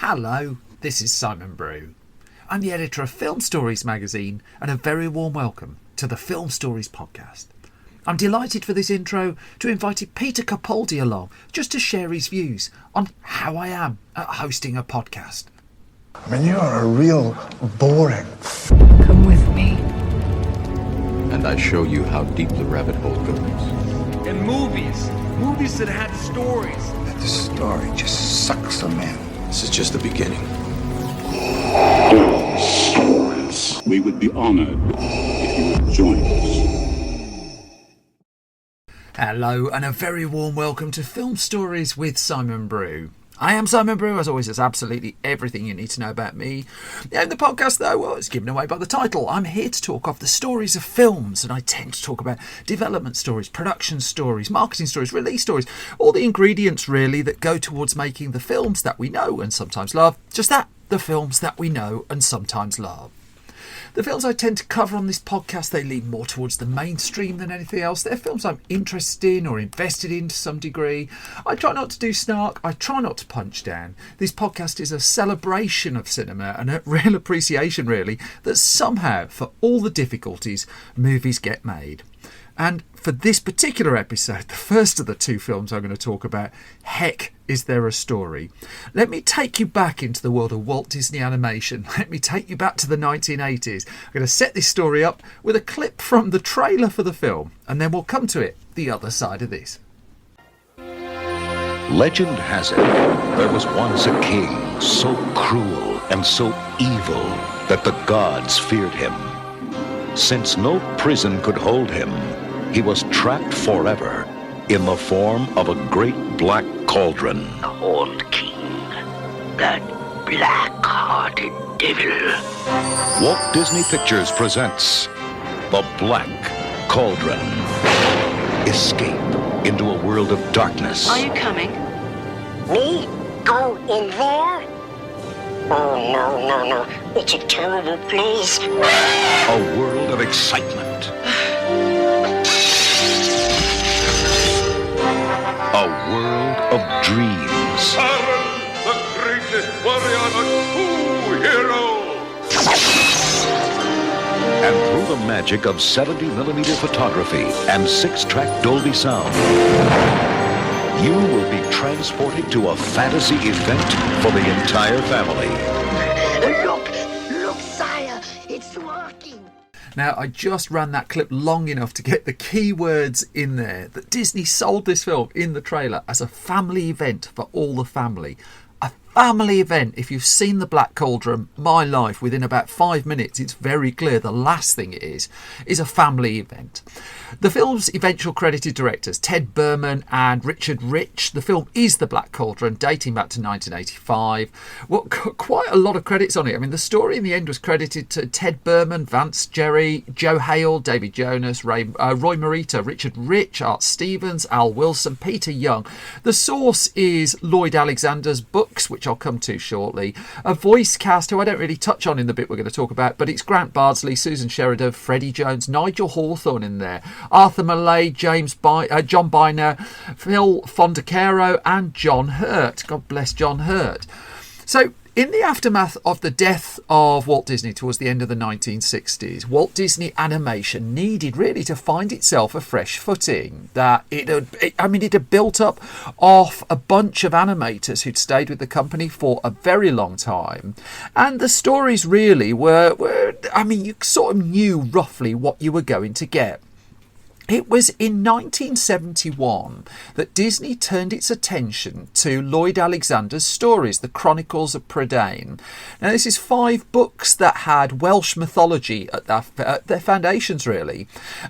Hello, this is Simon Brew. I'm the editor of Film Stories magazine, and a very warm welcome to the Film Stories podcast. I'm delighted for this intro to invite Peter Capaldi along just to share his views on how I am at hosting a podcast. I mean, you are a real boring. Come with me. And I show you how deep the rabbit hole goes. And movies that had stories. The story just sucks them in. This is just the beginning. Stories. We would be honored if you would join us. Hello, and a very warm welcome to Film Stories with Simon Brew. I am Simon Brew, as always. There's absolutely everything you need to know about me. The podcast, though, well, it's given away by the title. I'm here to talk of the stories of films, and I tend to talk about development stories, production stories, marketing stories, release stories, all the ingredients, really, that go towards making the films that we know and sometimes love. Just that, the films that we know and sometimes love. The films I tend to cover on this podcast, they lean more towards the mainstream than anything else. They're films I'm interested in or invested in to some degree. I try not to do snark. I try not to punch down. This podcast is a celebration of cinema and a real appreciation, really, that somehow, for all the difficulties, movies get made. And for this particular episode, the first of the two films I'm going to talk about, heck, is there a story? Let me take you back into the world of Walt Disney Animation. Let me take you back to the 1980s. I'm going to set this story up with a clip from the trailer for the film, and then we'll come to it the other side of this. Legend has it, there was once a king so cruel and so evil that the gods feared him. Since no prison could hold him, he was trapped forever in the form of a great black cauldron. The Horned King, that black-hearted devil. Walt Disney Pictures presents The Black Cauldron. Escape into a world of darkness. Are you coming? Me? Go in there? Oh, no. It's a terrible place. A world of excitement. A world of dreams. Aaron, the greatest warrior of two heroes. And through the magic of 70mm photography and 6-track Dolby sound, you will be transported to a fantasy event for the entire family. Look, sire, it's working. Now, I just ran that clip long enough to get the key words in there that Disney sold this film in the trailer as a family event for all the family. A family event. If you've seen The Black Cauldron, my life, within about 5 minutes, it's very clear the last thing it is a family event. The film's eventual credited directors, Ted Berman and Richard Rich. The film is The Black Cauldron, dating back to 1985. Well, quite a lot of credits on it. I mean, the story in the end was credited to Ted Berman, Vance Jerry, Joe Hale, David Jonas, Roy Morita, Richard Rich, Art Stevens, Al Wilson, Peter Young. The source is Lloyd Alexander's books, which I'll come to shortly. A voice cast who I don't really touch on in the bit we're going to talk about, but it's Grant Bardsley, Susan Sheridan, Freddie Jones, Nigel Hawthorne in there, Arthur Millay, John Byner, Phil Fondacaro, and John Hurt. God bless John Hurt. So, in the aftermath of the death of Walt Disney towards the end of the 1960s, Walt Disney Animation needed really to find itself a fresh footing. That it had built up off a bunch of animators who'd stayed with the company for a very long time. And the stories really were you sort of knew roughly what you were going to get. It was in 1971 that Disney turned its attention to Lloyd Alexander's stories, The Chronicles of Prydain. Now, this is 5 books that had Welsh mythology at their foundations, really.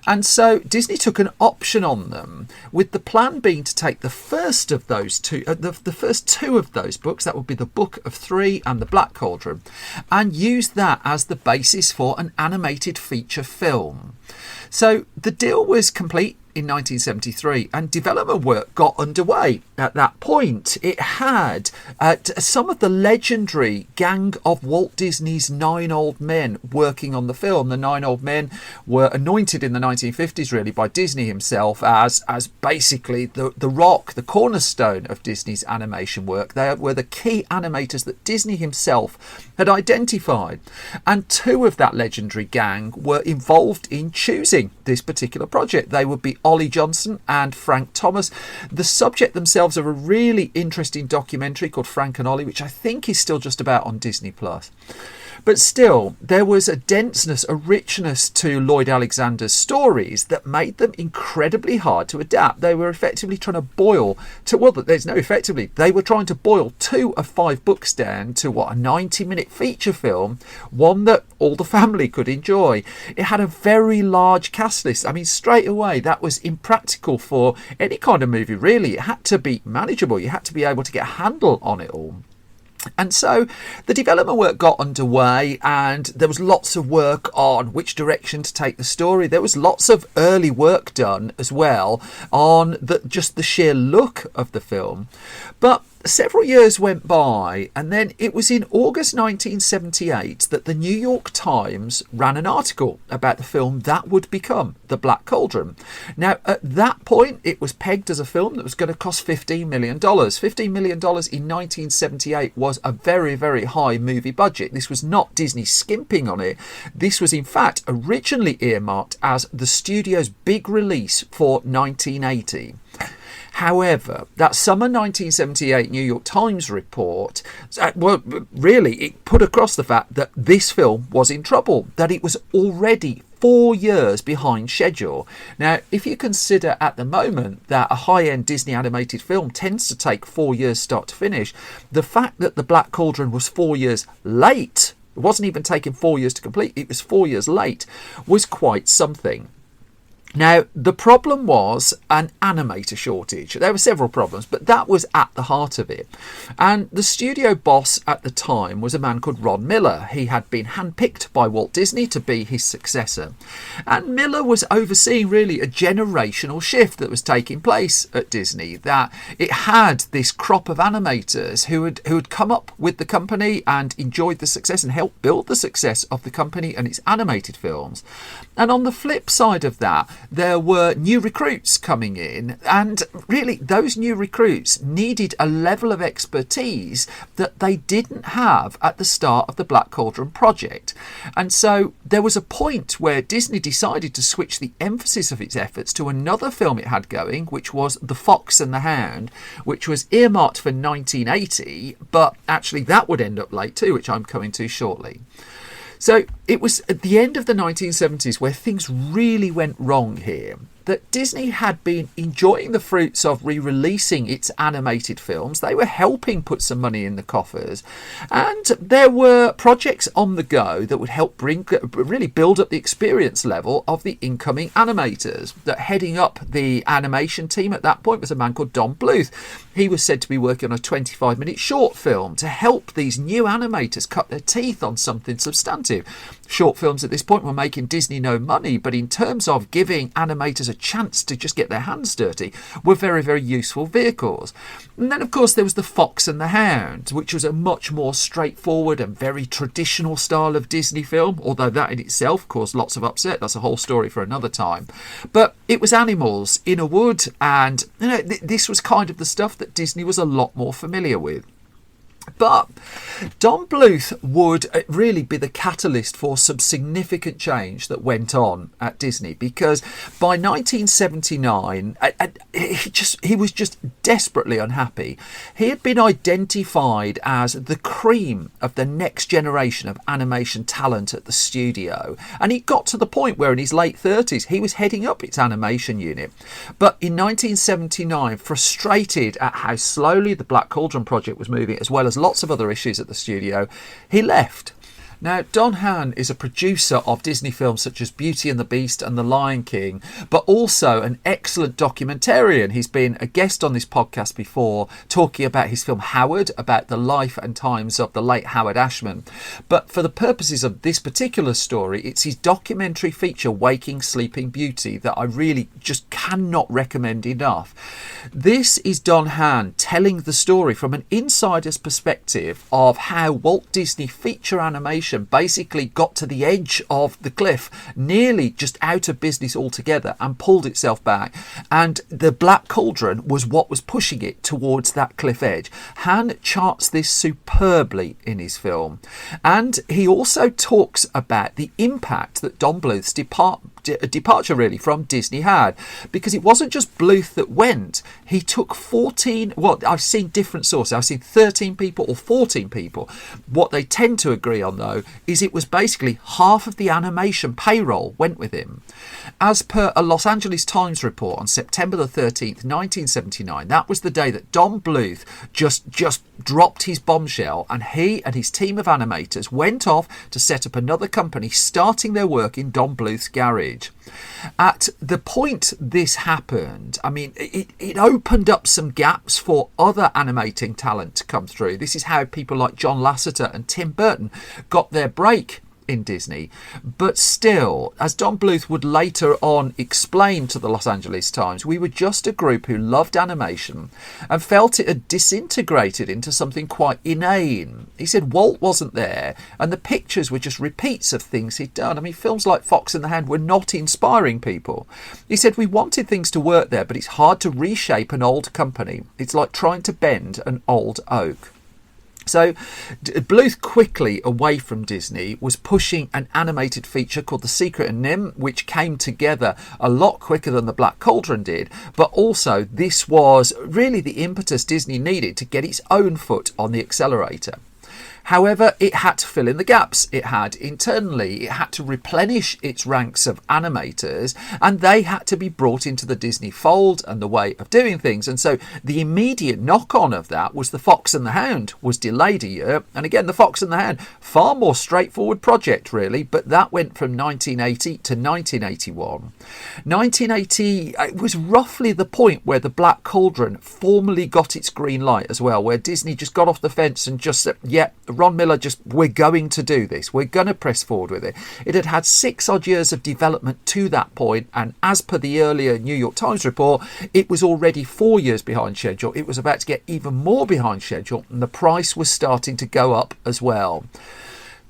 And so Disney took an option on them, with the plan being to take the first of those two, the first 2 of those books, that would be the Book of 3 and The Black Cauldron, and use that as the basis for an animated feature film. So the deal was complete in 1973, and development work got underway at that point. It had some of the legendary gang of Walt Disney's 9 old men working on the film. The 9 old men were anointed in the 1950s, really, by Disney himself as basically the rock, the cornerstone of Disney's animation work. They were the key animators that Disney himself had identified. And 2 of that legendary gang were involved in choosing this particular project. They would be Ollie Johnson and Frank Thomas, the subject themselves of a really interesting documentary called Frank and Ollie, which I think is still just about on Disney Plus. But still, there was a denseness, a richness to Lloyd Alexander's stories that made them incredibly hard to adapt. They were effectively trying to boil they were trying to boil 2 of 5 books down to a 90-minute feature film, one that all the family could enjoy. It had a very large cast list. I mean, straight away, that was impractical for any kind of movie, really. It had to be manageable. You had to be able to get a handle on it all. And so the development work got underway, and there was lots of work on which direction to take the story. There was lots of early work done as well on just the sheer look of the film. But several years went by, and then it was in August 1978 that the New York Times ran an article about the film that would become The Black Cauldron. Now, at that point, it was pegged as a film that was going to cost $15 million. $15 million in 1978 was a very, very high movie budget. This was not Disney skimping on it. This was, in fact, originally earmarked as the studio's big release for 1980. However, that summer 1978 New York Times report, it put across the fact that this film was in trouble, that it was already 4 years behind schedule. Now, if you consider at the moment that a high-end Disney animated film tends to take 4 years start to finish, the fact that The Black Cauldron was 4 years late, it wasn't even taking 4 years to complete, it was 4 years late, was quite something. Now, the problem was an animator shortage. There were several problems, but that was at the heart of it. And the studio boss at the time was a man called Ron Miller. He had been handpicked by Walt Disney to be his successor. And Miller was overseeing really a generational shift that was taking place at Disney, that it had this crop of animators who had come up with the company and enjoyed the success and helped build the success of the company and its animated films. And on the flip side of that, there were new recruits coming in, and really those new recruits needed a level of expertise that they didn't have at the start of the Black Cauldron project. And so there was a point where Disney decided to switch the emphasis of its efforts to another film it had going, which was The Fox and the Hound, which was earmarked for 1980, but actually that would end up late too, which I'm coming to shortly. So it was at the end of the 1970s where things really went wrong here. That Disney had been enjoying the fruits of re-releasing its animated films. They were helping put some money in the coffers. And there were projects on the go that would help really build up the experience level of the incoming animators. That heading up the animation team at that point was a man called Don Bluth. He was said to be working on a 25-minute short film to help these new animators cut their teeth on something substantive. Short films at this point were making Disney no money, but in terms of giving animators a chance to just get their hands dirty, were very, very useful vehicles. And then, of course, there was The Fox and the Hound, which was a much more straightforward and very traditional style of Disney film, although that in itself caused lots of upset. That's a whole story for another time. But it was animals in a wood, and this was kind of the stuff that Disney was a lot more familiar with. But Don Bluth would really be the catalyst for some significant change that went on at Disney, because by 1979 he was just desperately unhappy. He had been identified as the cream of the next generation of animation talent at the studio, and he got to the point where in his late 30s he was heading up its animation unit. But in 1979, frustrated at how slowly the Black Cauldron project was moving, as well as lots of other issues at the studio, he left. Now, Don Hahn is a producer of Disney films such as Beauty and the Beast and The Lion King, but also an excellent documentarian. He's been a guest on this podcast before, talking about his film Howard, about the life and times of the late Howard Ashman. But for the purposes of this particular story, it's his documentary feature, Waking Sleeping Beauty, that I really just cannot recommend enough. This is Don Hahn telling the story from an insider's perspective of how Walt Disney feature animation basically got to the edge of the cliff, nearly just out of business altogether, and pulled itself back. And the Black Cauldron was what was pushing it towards that cliff edge. Hahn charts this superbly in his film. And he also talks about the impact that Don Bluth's departure really from Disney had, because it wasn't just Bluth that went. He took 14, well, I've seen different sources, I've seen 13 people or 14 people. What they tend to agree on, though, is it was basically half of the animation payroll went with him. As per a Los Angeles Times report on September the 13th, 1979, that was the day that Don Bluth just dropped his bombshell, and he and his team of animators went off to set up another company, starting their work in Don Bluth's garage. At the point this happened, I mean, it opened up some gaps for other animating talent to come through. This is how people like John Lasseter and Tim Burton got their break in Disney. But still, as Don Bluth would later on explain to the Los Angeles Times, we were just a group who loved animation and felt it had disintegrated into something quite inane. He said Walt wasn't there, and the pictures were just repeats of things he'd done. I mean, films like Fox and the Hound were not inspiring people. He said we wanted things to work there, but it's hard to reshape an old company. It's like trying to bend an old oak. So Bluth, quickly away from Disney, was pushing an animated feature called The Secret and Nim, which came together a lot quicker than The Black Cauldron did. But also, this was really the impetus Disney needed to get its own foot on the accelerator. However, it had to fill in the gaps it had internally. It had to replenish its ranks of animators, and they had to be brought into the Disney fold and the way of doing things. And so the immediate knock-on of that was The Fox and the Hound was delayed a year. And again, The Fox and the Hound, far more straightforward project really, but that went from 1980 to 1981. 1980 was roughly the point where The Black Cauldron formally got its green light as well, where Disney just got off the fence and just said, yeah, Ron Miller, we're going to do this. We're going to press forward with it. It had had 6 odd years of development to that point, and as per the earlier New York Times report, it was already 4 years behind schedule. It was about to get even more behind schedule, and the price was starting to go up as well.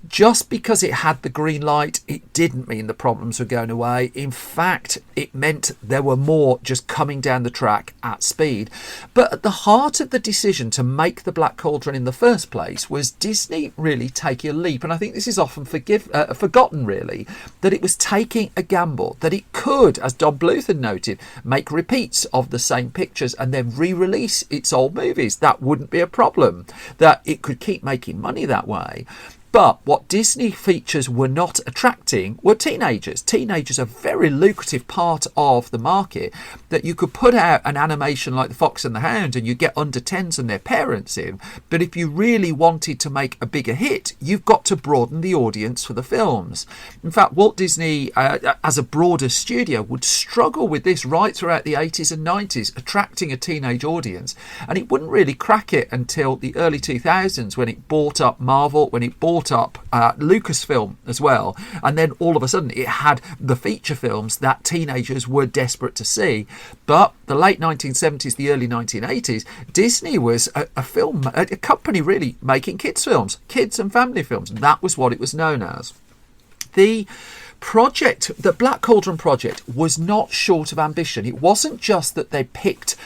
Just because it had the green light, it didn't mean the problems were going away. In fact, it meant there were more just coming down the track at speed. But at the heart of the decision to make The Black Cauldron in the first place was Disney really taking a leap. And I think this is often forgotten, really, that it was taking a gamble, that it could, as Don Bluth had noted, make repeats of the same pictures and then re-release its old movies. That wouldn't be a problem, that it could keep making money that way. But what Disney features were not attracting were teenagers. Teenagers are a very lucrative part of the market, that you could put out an animation like The Fox and the Hound and you get under 10s and their parents in. But if you really wanted to make a bigger hit, you've got to broaden the audience for the films. In fact, Walt Disney, as a broader studio, would struggle with this right throughout the 80s and 90s, attracting a teenage audience. And it wouldn't really crack it until the early 2000s, when it bought up Marvel, when it bought up Lucasfilm as well, and then all of a sudden it had the feature films that teenagers were desperate to see. But the late 1970s, the early 1980s, Disney was a company really making kids films, kids and family films. That was what it was known as. The Black Cauldron project was not short of ambition. It wasn't just that they picked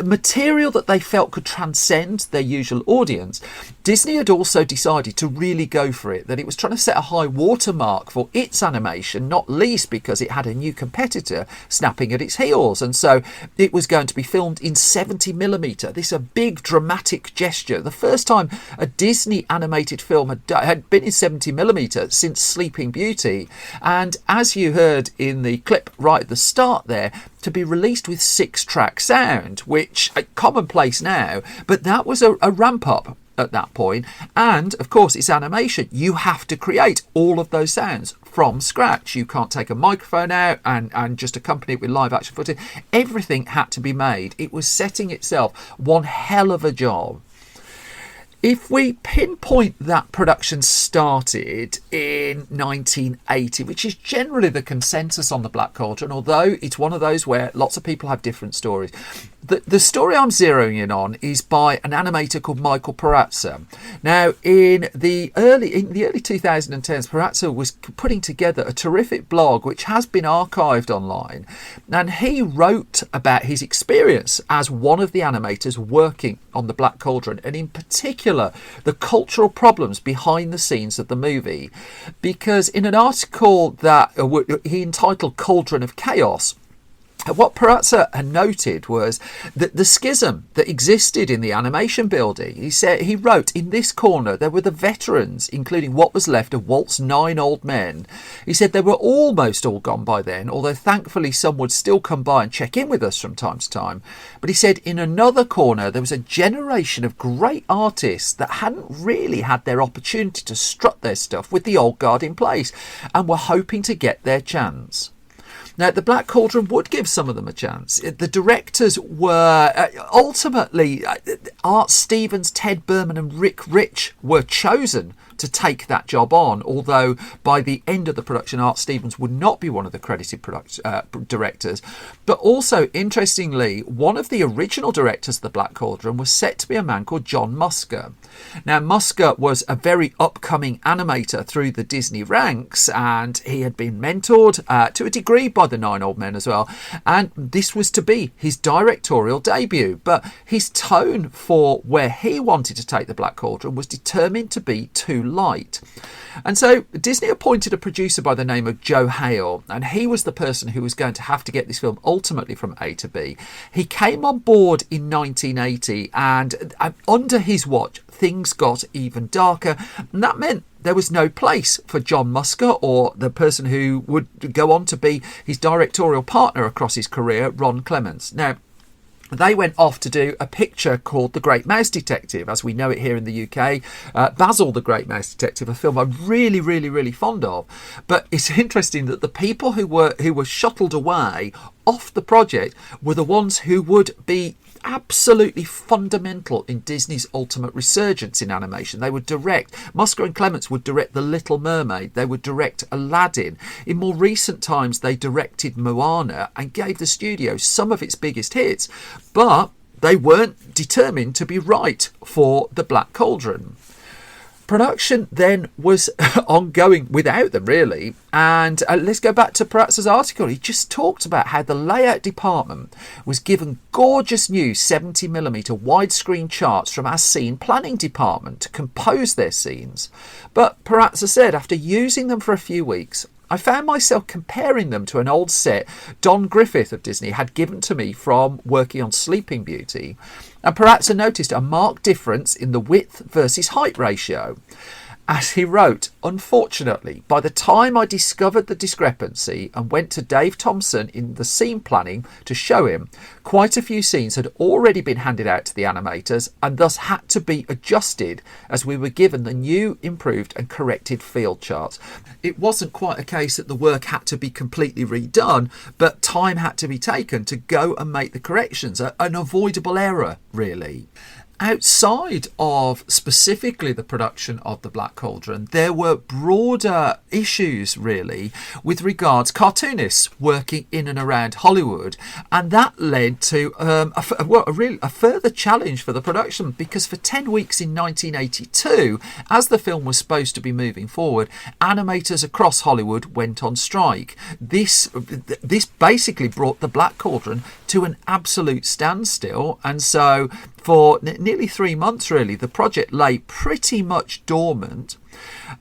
material that they felt could transcend their usual audience. Disney had also decided to really go for it, that it was trying to set a high watermark for its animation, not least because it had a new competitor snapping at its heels. And so it was going to be filmed in 70mm. This is a big dramatic gesture. The first time a Disney animated film had been in 70mm since Sleeping Beauty. And as you heard in the clip right at the start there, to be released with 6-track sound, which is commonplace now, but that was a ramp up. at that point. And of course, it's animation. You have to create all of those sounds from scratch. You can't take a microphone out and just accompany it with live action footage. Everything had to be made. It was setting itself one hell of a job. If we pinpoint that production started in 1980, which is generally the consensus on the Black Cauldron, although it's one of those where lots of people have different stories. The story I'm zeroing in on is by an animator called Michael Perazza. Now, in the early 2010s, Perazza was putting together a terrific blog which has been archived online, and he wrote about his experience as one of the animators working on the Black Cauldron, and in particular the cultural problems behind the scenes of the movie, because in an article that he entitled Cauldron of Chaos, what Perazza had noted was that the schism that existed in the animation building. He wrote, in this corner there were the veterans, including what was left of Walt's 9 old men. He said they were almost all gone by then, although thankfully some would still come by and check in with us from time to time. But he said in another corner there was a generation of great artists that hadn't really had their opportunity to strut their stuff with the old guard in place and were hoping to get their chance. Now, the Black Cauldron would give some of them a chance. The directors were ultimately Art Stevens, Ted Berman and Rick Rich were chosen to take that job on, although by the end of the production, Art Stevens would not be one of the credited directors. But also, interestingly, one of the original directors of the Black Cauldron was set to be a man called John Musker. Now, Musker was a very upcoming animator through the Disney ranks, and he had been mentored to a degree by the 9 old men as well, and this was to be his directorial debut. But his tone for where he wanted to take the Black Cauldron was determined to be too light. And so Disney appointed a producer by the name of Joe Hale, and he was the person who was going to have to get this film ultimately from A to B. He came on board in 1980, and under his watch things got even darker, and that meant there was no place for John Musker or the person who would go on to be his directorial partner across his career, Ron Clements. Now, they went off to do a picture called The Great Mouse Detective, as we know it here in the UK. Basil the Great Mouse Detective, a film I'm really, really, really fond of. But it's interesting that the people who were shuttled away off the project were the ones who would be absolutely fundamental in Disney's ultimate resurgence in animation. They would direct, Musker and Clements would direct The Little Mermaid, they would direct Aladdin. In more recent times they directed Moana and gave the studio some of its biggest hits, but they weren't determined to be right for the Black Cauldron. Production then was ongoing without them, really. And let's go back to Perazza's article. He just talked about how the layout department was given gorgeous new 70mm widescreen charts from our scene planning department to compose their scenes. But Perazza said after using them for a few weeks, I found myself comparing them to an old set Don Griffith of Disney had given to me from working on Sleeping Beauty, and Perazza noticed a marked difference in the width versus height ratio. As he wrote, unfortunately, by the time I discovered the discrepancy and went to Dave Thompson in the scene planning to show him, quite a few scenes had already been handed out to the animators and thus had to be adjusted as we were given the new, improved and corrected field charts. It wasn't quite a case that the work had to be completely redone, but time had to be taken to go and make the corrections, an avoidable error, really. Outside of specifically the production of the Black Cauldron, there were broader issues really with regards cartoonists working in and around Hollywood, and that led to a further challenge for the production, because for 10 weeks in 1982, as the film was supposed to be moving forward, animators across Hollywood went on strike. This basically brought the Black Cauldron to an absolute standstill, and so for nearly 3 months, really, the project lay pretty much dormant.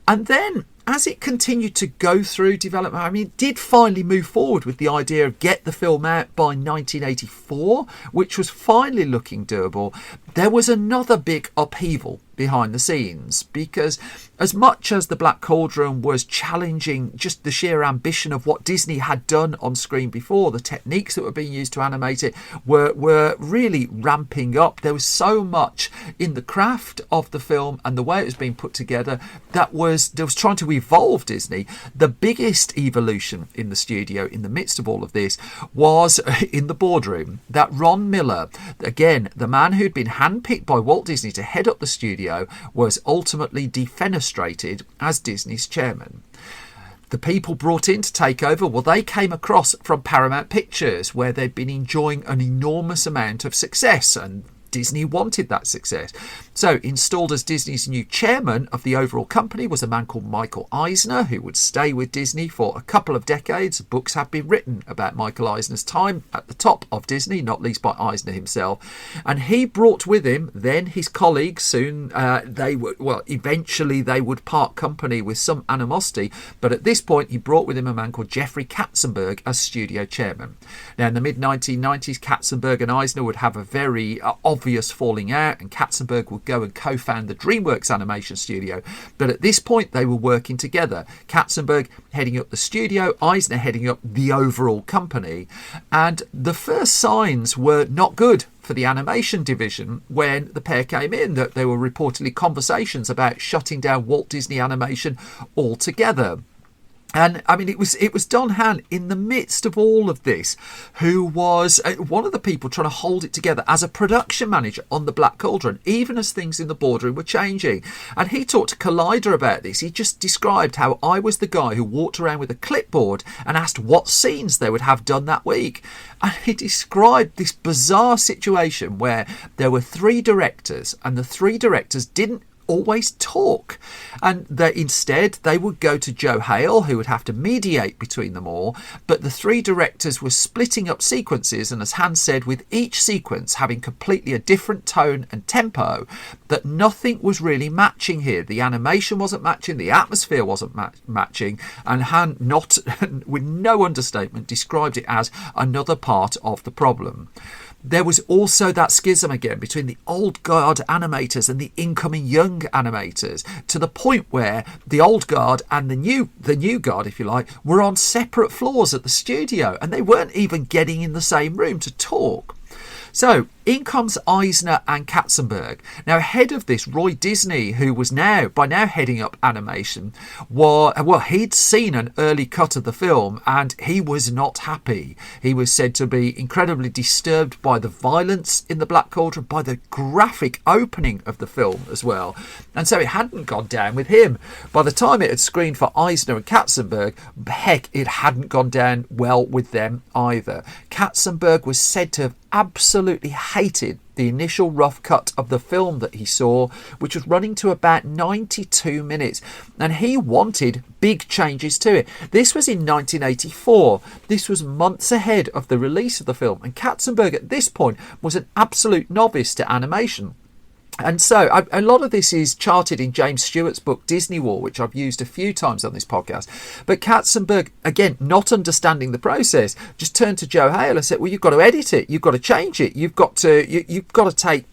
And then, as it continued to go through development, I mean, it did finally move forward with the idea of get the film out by 1984, which was finally looking doable. there was another big upheaval behind the scenes, because as much as the Black Cauldron was challenging just the sheer ambition of what Disney had done on screen before, the techniques that were being used to animate it were really ramping up. There was so much in the craft of the film and the way it was being put together that was trying to evolve Disney. The biggest evolution in the studio in the midst of all of this was in the boardroom, that Ron Miller, again the man who'd been handpicked by Walt Disney to head up the studio, was ultimately defenestrated as Disney's chairman. The people brought in to take over, well, they came across from Paramount Pictures, where they'd been enjoying an enormous amount of success, and Disney wanted that success. So installed as Disney's new chairman of the overall company was a man called Michael Eisner, who would stay with Disney for a couple of decades. Books have been written about Michael Eisner's time at the top of Disney, not least by Eisner himself. And he brought with him then his colleagues. Soon eventually they would part company with some animosity, but at this point he brought with him a man called Jeffrey Katzenberg as studio chairman. Now in the mid-1990s, Katzenberg and Eisner would have a very obvious falling out, and Katzenberg would go and co-found the DreamWorks animation studio. But at this point they were working together, Katzenberg heading up the studio, Eisner heading up the overall company. And the first signs were not good for the animation division when the pair came in, that there were reportedly conversations about shutting down Walt Disney Animation altogether. And I mean, it was Don Hahn in the midst of all of this, who was one of the people trying to hold it together as a production manager on the Black Cauldron, even as things in the boardroom were changing. And he talked to Collider about this. He just described how I was the guy who walked around with a clipboard and asked what scenes they would have done that week. And he described this bizarre situation where there were three directors, and the three directors didn't always talk, and that instead they would go to Joe Hale, who would have to mediate between them all. But the three directors were splitting up sequences, and as Hans said, with each sequence having completely a different tone and tempo, that nothing was really matching here. The animation wasn't matching, the atmosphere wasn't matching, and Han, not with no understatement, described it as another part of the problem. There was also that schism again between the old guard animators and the incoming young animators, to the point where the old guard and the new guard, if you like, were on separate floors at the studio, and they weren't even getting in the same room to talk. So in comes Eisner and Katzenberg. Now ahead of this, Roy Disney, who was by now heading up animation, he'd seen an early cut of the film and he was not happy. He was said to be incredibly disturbed by the violence in the Black Cauldron, by the graphic opening of the film as well. And so it hadn't gone down with him. By the time it had screened for Eisner and Katzenberg, heck, it hadn't gone down well with them either. Katzenberg was said to have absolutely hated the initial rough cut of the film that he saw, which was running to about 92 minutes, and he wanted big changes to it. This was in 1984. This was months ahead of the release of the film, and Katzenberg at this point was an absolute novice to animation. And so a lot of this is charted in James Stewart's book Disney War, which I've used a few times on this podcast. But Katzenberg, again, not understanding the process, just turned to Joe Hale and said, well, you've got to edit it, you've got to change it, you've got to take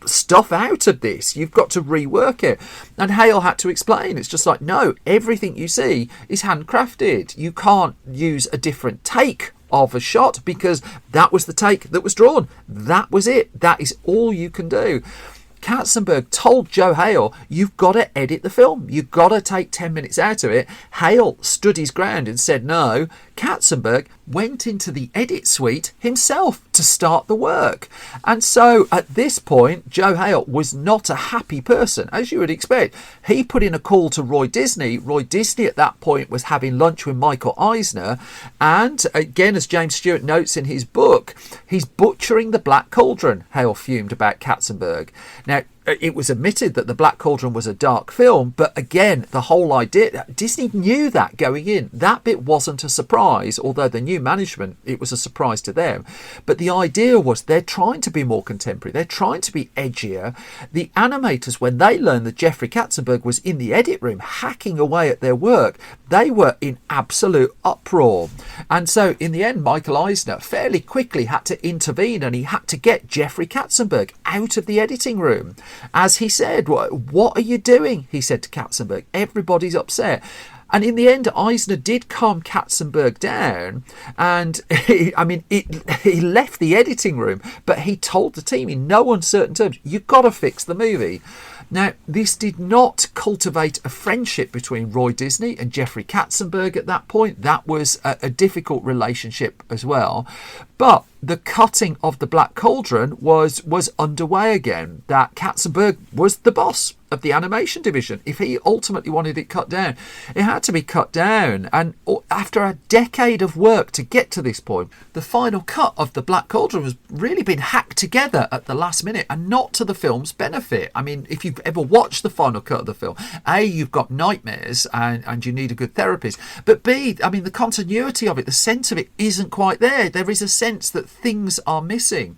stuff out of this, you've got to rework it. And Hale had to explain, it's just like, no, everything you see is handcrafted. You can't use a different take of a shot because that was the take that was drawn. That was it. That is all you can do. Katzenberg told Joe Hale, you've got to edit the film. You've got to take 10 minutes out of it. Hale stood his ground and said no. Katzenberg went into the edit suite himself to start the work. And so at this point, Joe Hale was not a happy person, as you would expect. He put in a call to Roy Disney. Roy Disney at that point was having lunch with Michael Eisner. And again, as James Stewart notes in his book, he's butchering the Black Cauldron, Hale fumed about Katzenberg. Now, it was admitted that The Black Cauldron was a dark film, but again, the whole idea, Disney knew that going in. That bit wasn't a surprise, although the new management, it was a surprise to them. But the idea was they're trying to be more contemporary. They're trying to be edgier. The animators, when they learned that Jeffrey Katzenberg was in the edit room hacking away at their work, they were in absolute uproar. And so in the end, Michael Eisner fairly quickly had to intervene, and he had to get Jeffrey Katzenberg out of the editing room. As he said, what are you doing? He said to Katzenberg. Everybody's upset. And in the end, Eisner did calm Katzenberg down, and he left the editing room, but he told the team in no uncertain terms, you've got to fix the movie. Now, this did not cultivate a friendship between Roy Disney and Jeffrey Katzenberg at that point. That was a difficult relationship as well. But the cutting of The Black Cauldron was underway again. That Katzenberg was the boss of the animation division. If he ultimately wanted it cut down, it had to be cut down. And after a decade of work to get to this point, the final cut of The Black Cauldron was really been hacked together at the last minute, and not to the film's benefit. I mean, if you've ever watched the final cut of the film, A, you've got nightmares and you need a good therapist. But B, I mean, the continuity of it, the sense of it isn't quite there. There is a sense that things are missing.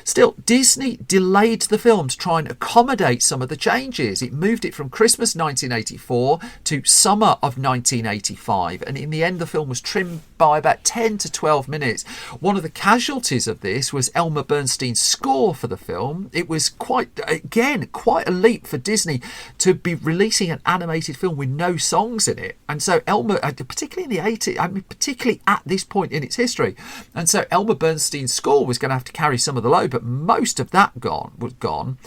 Still, Disney delayed the film to try and accommodate some of the changes. It moved it from Christmas 1984 to summer of 1985, and in the end the film was trimmed by about 10 to 12 minutes. One of the casualties of this was Elmer Bernstein's score for the film. It was quite a leap for Disney to be releasing an animated film with no songs in it. And so Elmer, particularly in the 80s, particularly at this point in its history, and so Elmer Bernstein's score was going to have to carry some of the load, but most of that was gone.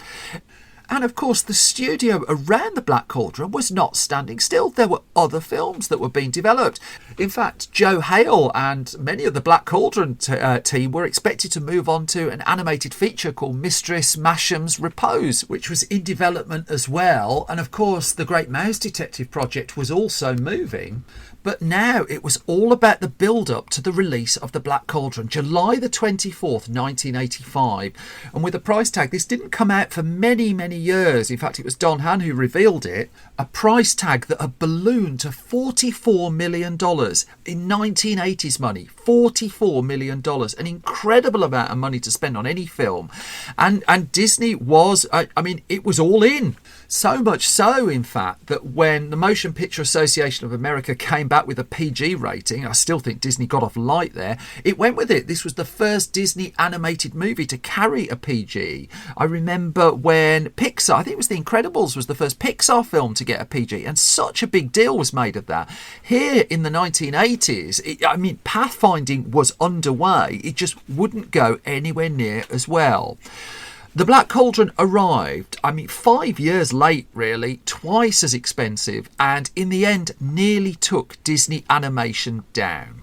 And of course, the studio around The Black Cauldron was not standing still. There were other films that were being developed. In fact, Joe Hale and many of the Black Cauldron team were expected to move on to an animated feature called Mistress Masham's Repose, which was in development as well. And of course, the Great Mouse Detective project was also moving. But now it was all about the build-up to the release of The Black Cauldron, July the 24th, 1985. And with a price tag, this didn't come out for many, many years. In fact, it was Don Hahn who revealed it. A price tag that had ballooned to $44 million in 1980s money. $44 million. An incredible amount of money to spend on any film. And Disney was, it was all in. So much so, in fact, that when the Motion Picture Association of America came back with a PG rating, I still think Disney got off light there, it went with it. This was the first Disney animated movie to carry a PG. I remember when Pixar, I think it was The Incredibles, was the first Pixar film to get a PG, and such a big deal was made of that. Here in the 1980s, pathfinding was underway. It just wouldn't go anywhere near as well. The Black Cauldron arrived, 5 years late really, twice as expensive, and in the end nearly took Disney Animation down.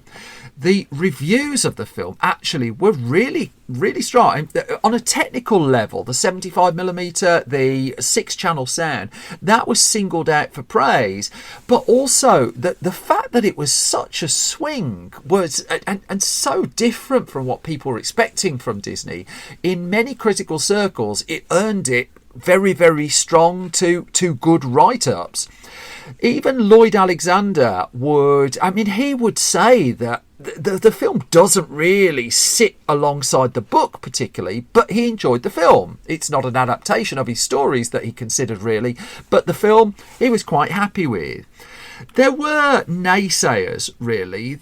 The reviews of the film actually were really, really strong. On a technical level, the 75mm, the 6-channel sound, that was singled out for praise. But also the fact that it was such a swing was, and so different from what people were expecting from Disney, in many critical circles, it earned it very, very strong to good write-ups. Even Lloyd Alexander would say that the film doesn't really sit alongside the book particularly, but he enjoyed the film. It's not an adaptation of his stories that he considered really, but the film he was quite happy with. There were naysayers really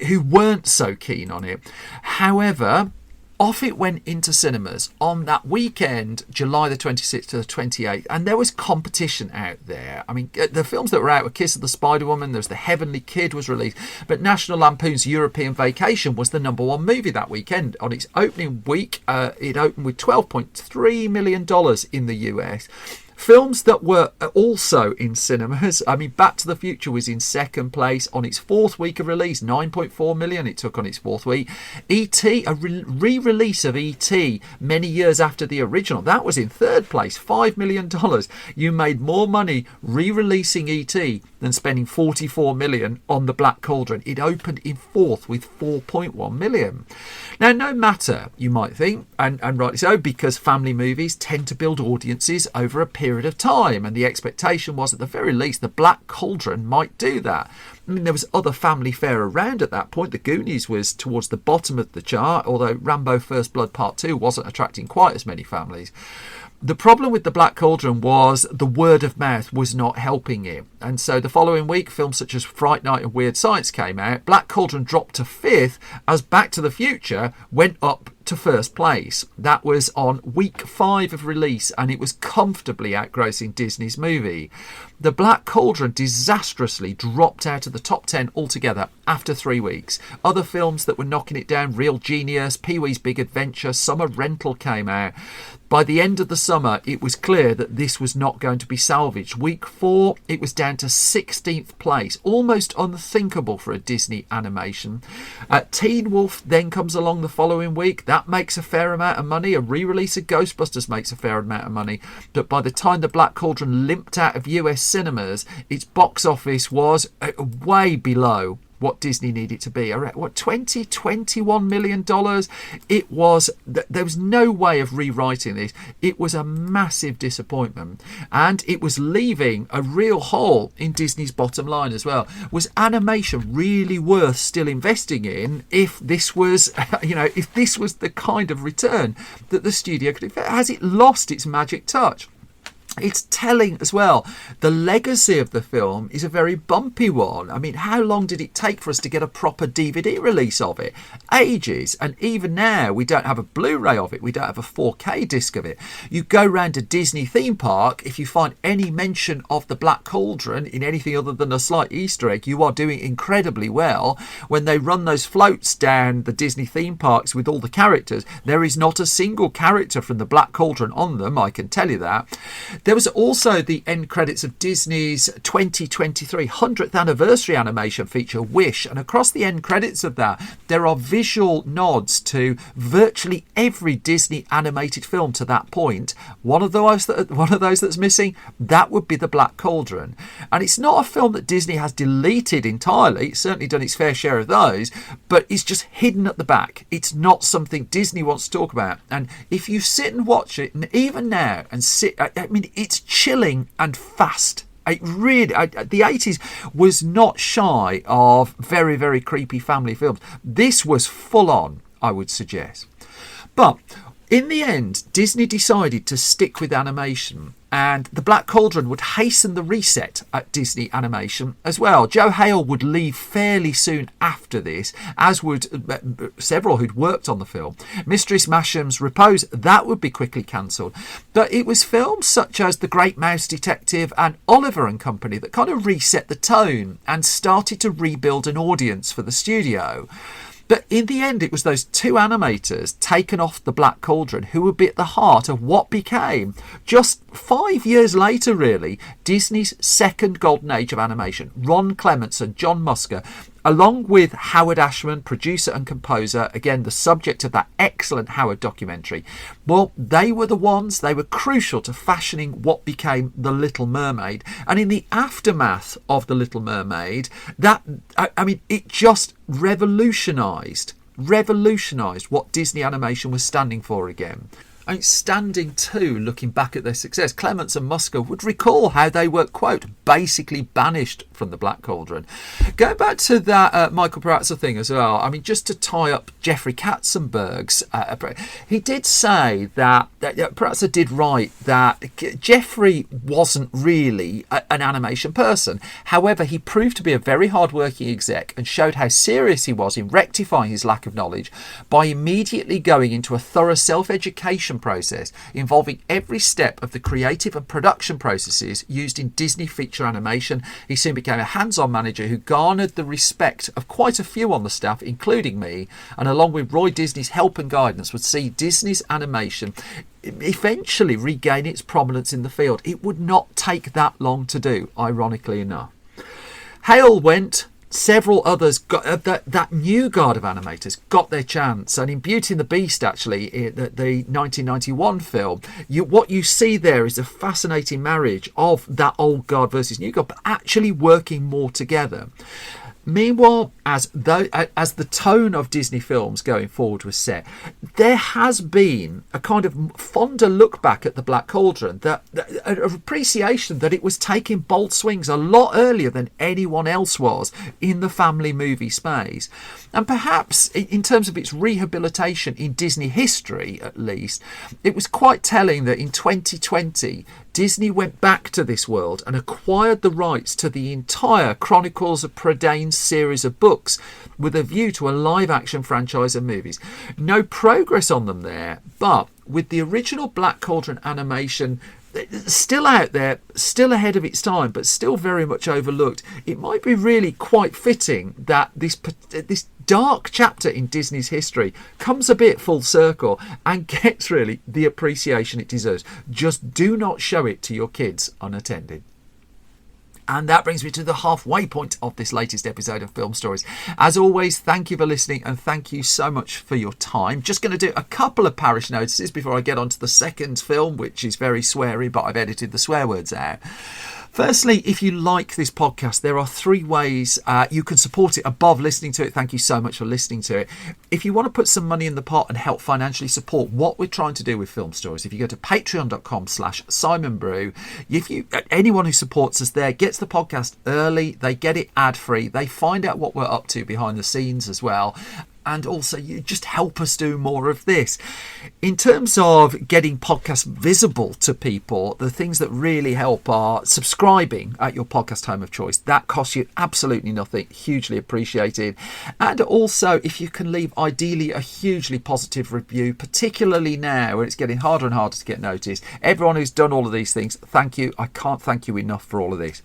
who weren't so keen on it. However, off it went into cinemas on that weekend, July the 26th to the 28th, and there was competition out there. The films that were out were Kiss of the Spider-Woman, there was The Heavenly Kid was released, but National Lampoon's European Vacation was the number one movie that weekend. On its opening week, it opened with $12.3 million in the US. Films that were also in cinemas, I mean, Back to the Future was in second place on its fourth week of release, 9.4 million it took on its fourth week. E.T., a re-release of E.T. many years after the original, that was in third place, $5 million. You made more money re-releasing E.T. than spending $44 million on the Black Cauldron. It opened in fourth with $4.1 million. Now, no matter, you might think, and rightly so, because family movies tend to build audiences over a period of time, and the expectation was at the very least the Black Cauldron might do that. I mean, there was other family fare around at that point. The Goonies was towards the bottom of the chart, although Rambo First Blood Part 2 wasn't attracting quite as many families. The problem with the Black Cauldron was the word of mouth was not helping it. And so the following week, films such as Fright Night and Weird Science came out. Black Cauldron dropped to fifth as Back to the Future went up to first place. That was on week 5 of release, and it was comfortably outgrossing Disney's movie. The Black Cauldron disastrously dropped out of the top 10 altogether after 3 weeks. Other films that were knocking it down, Real Genius, Pee-wee's Big Adventure, Summer Rental came out. By the end of the summer, it was clear that this was not going to be salvaged. Week 4, it was down to 16th place, almost unthinkable for a Disney animation. Teen Wolf then comes along the following week. That makes a fair amount of money. A re-release of Ghostbusters makes a fair amount of money. But by the time the Black Cauldron limped out of US cinemas, its box office was way below what Disney needed to be. What, $21 million? It was, there was no way of rewriting this. It was a massive disappointment, and it was leaving a real hole in Disney's bottom line as well. Was animation really worth still investing in if this was, if this was the kind of return that the studio could? Has it lost its magic touch? It's telling as well, the legacy of the film is a very bumpy one. I mean, how long did it take for us to get a proper DVD release of it? Ages. And even now, we don't have a Blu-ray of it. We don't have a 4K disc of it. You go round a Disney theme park, if you find any mention of the Black Cauldron in anything other than a slight Easter egg, you are doing incredibly well. When they run those floats down the Disney theme parks with all the characters, there is not a single character from the Black Cauldron on them, I can tell you that. There was also the end credits of Disney's 2023 100th anniversary animation feature, Wish, and across the end credits of that, there are visual nods to virtually every Disney animated film to that point. One of those that's missing, that would be the Black Cauldron. And it's not a film that Disney has deleted entirely. It's certainly done its fair share of those, but it's just hidden at the back. It's not something Disney wants to talk about. And if you sit and watch it, and even now, and it's chilling and fast. It really, the 80s was not shy of very, very creepy family films. This was full on, I would suggest. But in the end, Disney decided to stick with animation, and the Black Cauldron would hasten the reset at Disney Animation as well. Joe Hale would leave fairly soon after this, as would several who'd worked on the film. Mistress Masham's Repose, that would be quickly cancelled. But it was films such as The Great Mouse Detective and Oliver and Company that kind of reset the tone and started to rebuild an audience for the studio. But in the end, it was those two animators taken off the Black Cauldron who would be at the heart of what became, just 5 years later really, Disney's second golden age of animation. Ron Clements and John Musker, along with Howard Ashman, producer and composer, again the subject of that excellent Howard documentary. Well, they were the ones, they were crucial to fashioning what became The Little Mermaid. And in the aftermath of The Little Mermaid, it just revolutionised what Disney animation was standing for again. And standing too, looking back at their success, Clements and Musker would recall how they were, quote, basically banished from the Black Cauldron. Going back to that Michael Perazza thing as well, I mean, just to tie up Jeffrey Katzenberg's, he did say that Perazza did write that Jeffrey wasn't really an animation person. However, he proved to be a very hard-working exec and showed how serious he was in rectifying his lack of knowledge by immediately going into a thorough self-education production process, involving every step of the creative and production processes used in Disney feature animation. He soon became a hands-on manager who garnered the respect of quite a few on the staff, including me, and along with Roy Disney's help and guidance would see Disney's animation eventually regain its prominence in the field. It would not take that long to do, ironically enough. Hale went. Several others got that new guard of animators got their chance, and in Beauty and the Beast, actually, the 1991 film, what you see there is a fascinating marriage of that old guard versus new guard, but actually working more together. Meanwhile, as the tone of Disney films going forward was set, there has been a kind of fonder look back at the Black Cauldron, an appreciation that it was taking bold swings a lot earlier than anyone else was in the family movie space. And perhaps in terms of its rehabilitation in Disney history, at least, it was quite telling that in 2020, Disney went back to this world and acquired the rights to the entire Chronicles of Prydain series of books with a view to a live-action franchise of movies. No progress on them there, but with the original Black Cauldron animation still out there, still ahead of its time, but still very much overlooked, it might be really quite fitting that this dark chapter in Disney's history comes a bit full circle and gets really the appreciation it deserves. Just do not show it to your kids unattended. And that brings me to the halfway point of this latest episode of Film Stories. As always, thank you for listening and thank you so much for your time. Just going to do a couple of parish notices before I get on to the second film, which is very sweary, but I've edited the swear words out. Firstly, if you like this podcast, there are 3 ways you can support it above listening to it. Thank you so much for listening to it. If you want to put some money in the pot and help financially support what we're trying to do with Film Stories, if you go to patreon.com/SimonBrew, anyone who supports us there gets the podcast early, they get it ad-free, they find out what we're up to behind the scenes as well. And also, you just help us do more of this. In terms of getting podcasts visible to people, the things that really help are subscribing at your podcast home of choice. That costs you absolutely nothing. Hugely appreciated. And also, if you can leave, ideally, a hugely positive review, particularly now when it's getting harder and harder to get noticed. Everyone who's done all of these things, thank you. I can't thank you enough for all of this.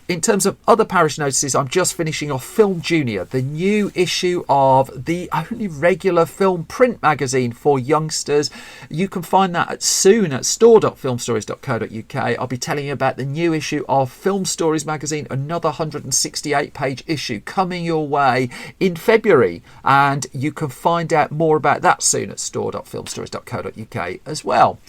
In terms of other parish notices, I'm just finishing off Film Junior, the new issue of the only regular film print magazine for youngsters. You can find that soon at store.filmstories.co.uk. I'll be telling you about the new issue of Film Stories magazine, another 168-page issue coming your way in February. And you can find out more about that soon at store.filmstories.co.uk as well.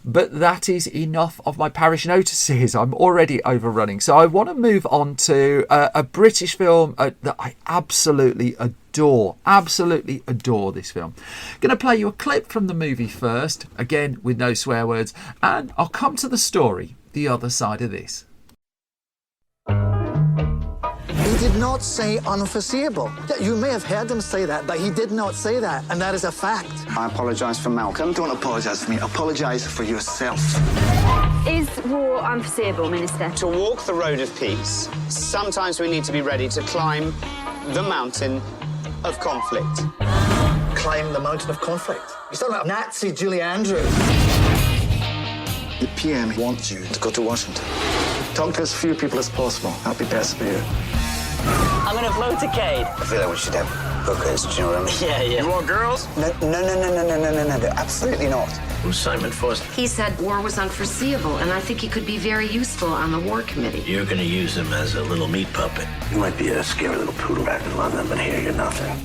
But that is enough of my parish notices. I'm already overrunning. So I want to move on to a British film that I absolutely adore. Absolutely adore this film. I'm going to play you a clip from the movie first, again with no swear words, and I'll come to the story the other side of this. He did not say unforeseeable. You may have heard him say that, but he did not say that, and that is a fact. I apologise for Malcolm. Don't apologise for me. Apologise for yourself. Is war unforeseeable, Minister? To walk the road of peace, sometimes we need to be ready to climb the mountain of conflict. Climb the mountain of conflict? You sound like Nazi Julie Andrews. The PM wants you to go to Washington. Talk to as few people as possible. That'll be best for you. I'm in a motorcade. I feel like we should have hookers, do you know what I mean? Yeah. You want girls? No, absolutely not. Who's Simon Forrest? He said war was unforeseeable, and I think he could be very useful on the war committee. You're gonna use him as a little meat puppet. You might be a scary little poodle back in London, but here you're nothing.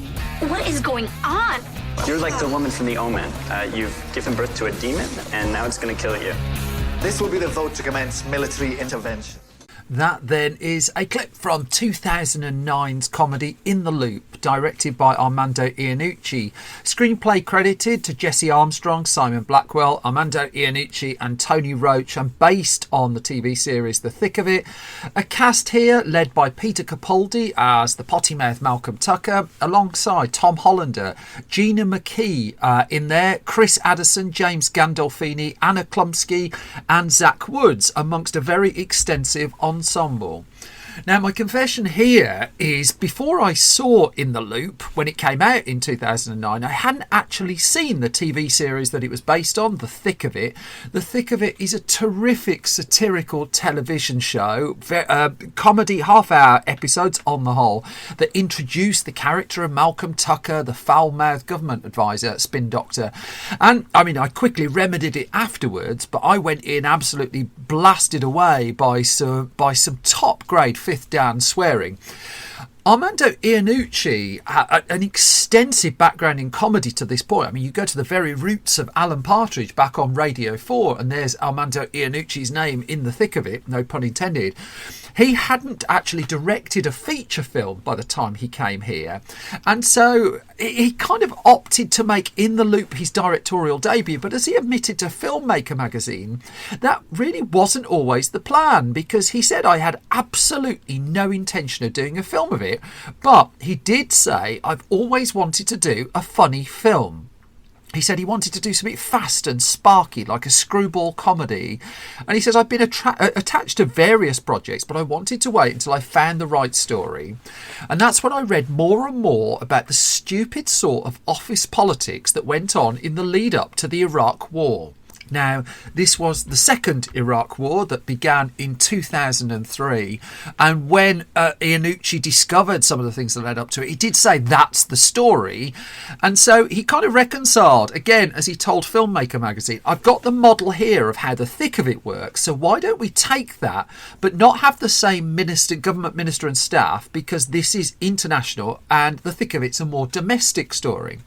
What is going on? You're like the woman from The Omen. You've given birth to a demon, and now it's gonna kill you. This will be the vote to commence military intervention. That then is a clip from 2009's comedy In the Loop, directed by Armando Iannucci. Screenplay credited to Jesse Armstrong, Simon Blackwell, Armando Iannucci and Tony Roach, and based on the TV series The Thick of It. A cast here led by Peter Capaldi as the potty-mouthed Malcolm Tucker, alongside Tom Hollander, Gina McKee in there, Chris Addison, James Gandolfini, Anna Klumsky and Zach Woods, amongst a very extensive ensemble. Now, my confession here is before I saw In the Loop, when it came out in 2009, I hadn't actually seen the TV series that it was based on, The Thick of It. The Thick of It is a terrific satirical television show, comedy, half-hour episodes on the whole, that introduced the character of Malcolm Tucker, the foul-mouthed government advisor, spin doctor. And, I mean, I quickly remedied it afterwards, but I went in absolutely blasted away by some top-grade fifth Dan swearing. Armando Iannucci had an extensive background in comedy to this point. I mean, you go to the very roots of Alan Partridge back on Radio 4, and there's Armando Iannucci's name in the thick of it, no pun intended. He hadn't actually directed a feature film by the time he came here, and so he kind of opted to make In the Loop his directorial debut. But as he admitted to Filmmaker magazine, that really wasn't always the plan, because he said, I had absolutely no intention of doing a film of it, but he did say, I've always wanted to do a funny film. He said he wanted to do something fast and sparky, like a screwball comedy. And he says, I've been attached to various projects, but I wanted to wait until I found the right story. And that's when I read more and more about the stupid sort of office politics that went on in the lead up to the Iraq War. Now, this was the second Iraq War that began in 2003. And when Iannucci discovered some of the things that led up to it, he did say that's the story. And so he kind of reconciled, again, as he told Filmmaker magazine, I've got the model here of how the thick of it works. So why don't we take that, but not have the same government minister and staff, because this is international and the thick of it's a more domestic story.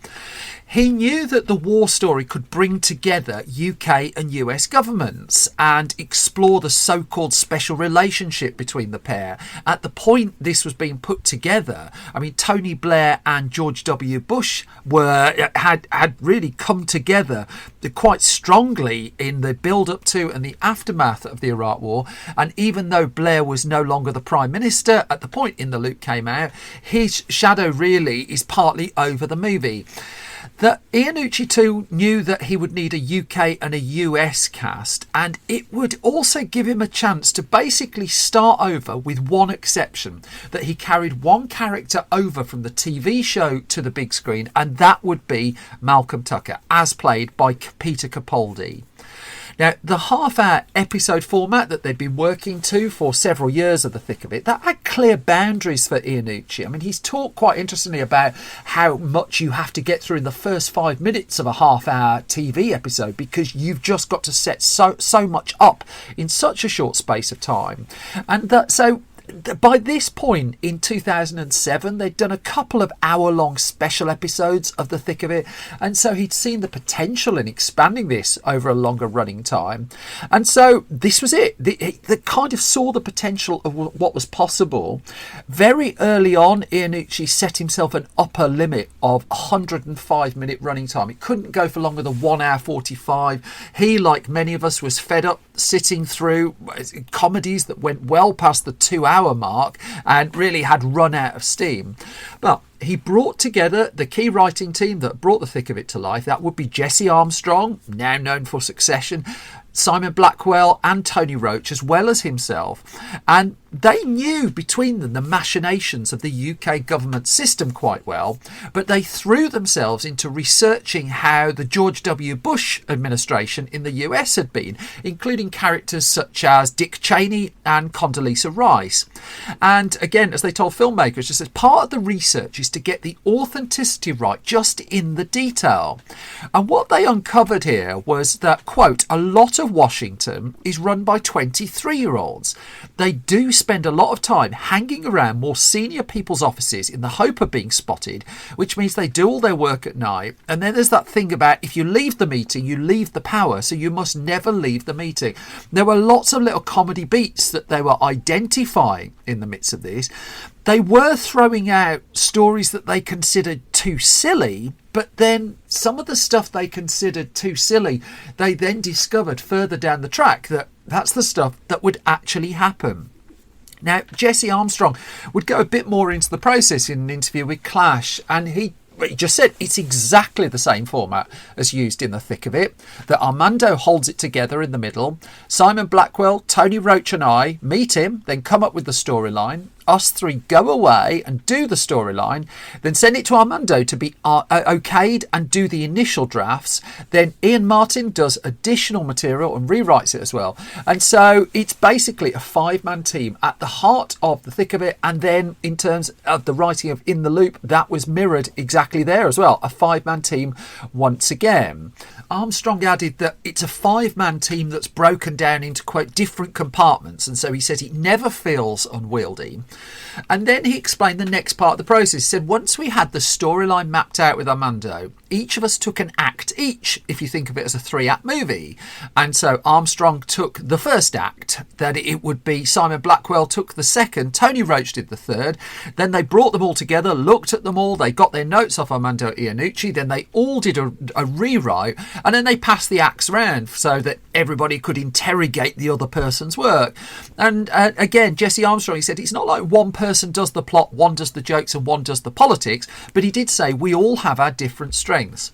He knew that the war story could bring together UK and US governments and explore the so-called special relationship between the pair. At the point this was being put together, I mean, Tony Blair and George W. Bush had really come together quite strongly in the build-up to and the aftermath of the Iraq War. And even though Blair was no longer the Prime Minister at the point In the Loop came out, his shadow really is partly over the movie. That Iannucci too knew that he would need a UK and a US cast, and it would also give him a chance to basically start over with one exception, that he carried one character over from the TV show to the big screen, and that would be Malcolm Tucker, as played by Peter Capaldi. Now, the half-hour episode format that they'd been working to for several years of the thick of it, that had clear boundaries for Iannucci. I mean, he's talked quite interestingly about how much you have to get through in the first 5 minutes of a half-hour TV episode, because you've just got to set so much up in such a short space of time. And so by this point in 2007, they'd done a couple of hour-long special episodes of The Thick of It, and so he'd seen the potential in expanding this over a longer running time. And so this was it. They kind of saw the potential of what was possible. Very early on, Iannucci set himself an upper limit of 105-minute running time. It couldn't go for longer than 1 hour 45. He, like many of us, was fed up sitting through comedies that went well past the 2-hour mark and really had run out of steam. But he brought together the key writing team that brought The Thick of It to life. That would be Jesse Armstrong, now known for Succession, Simon Blackwell and Tony Roach, as well as himself. And they knew between them the machinations of the UK government system quite well, but they threw themselves into researching how the George W. Bush administration in the US had been, including characters such as Dick Cheney and Condoleezza Rice. And again, as they told filmmakers, just as part of the research is to get the authenticity right just in the detail. And what they uncovered here was that, quote, a lot of Washington is run by 23-year-olds. They do spend a lot of time hanging around more senior people's offices in the hope of being spotted, which means they do all their work at night. And then there's that thing about if you leave the meeting, you leave the power, so you must never leave the meeting. There were lots of little comedy beats that they were identifying in the midst of this. They were throwing out stories that they considered too silly, but then some of the stuff they considered too silly, they then discovered further down the track that that's the stuff that would actually happen. Now, Jesse Armstrong would go a bit more into the process in an interview with Clash, and he he just said it's exactly the same format as used in The Thick of It, that Armando holds it together in the middle. Simon Blackwell, Tony Roach and I meet him, then come up with the storyline. Us three go away and do the storyline, then send it to Armando to be okayed and do the initial drafts. Then Ian Martin does additional material and rewrites it as well. And so it's basically a 5-man team at the heart of The Thick of It. And then in terms of the writing of In the Loop, that was mirrored exactly there as well. A 5-man team once again. Armstrong added that it's a 5-man team that's broken down into, quote, different compartments. And so he says it never feels unwieldy. And then he explained the next part of the process. He said, once we had the storyline mapped out with Armando, each of us took an act each, if you think of it as a 3-act movie. And so Armstrong took the first act, that it would be Simon Blackwell took the second, Tony Roach did the third. Then they brought them all together, looked at them all, they got their notes off Armando Iannucci, then they all did a rewrite, and then they passed the acts round so that everybody could interrogate the other person's work. And again, Jesse Armstrong, he said, it's not like one person does the plot, one does the jokes and one does the politics, but he did say we all have our different strengths.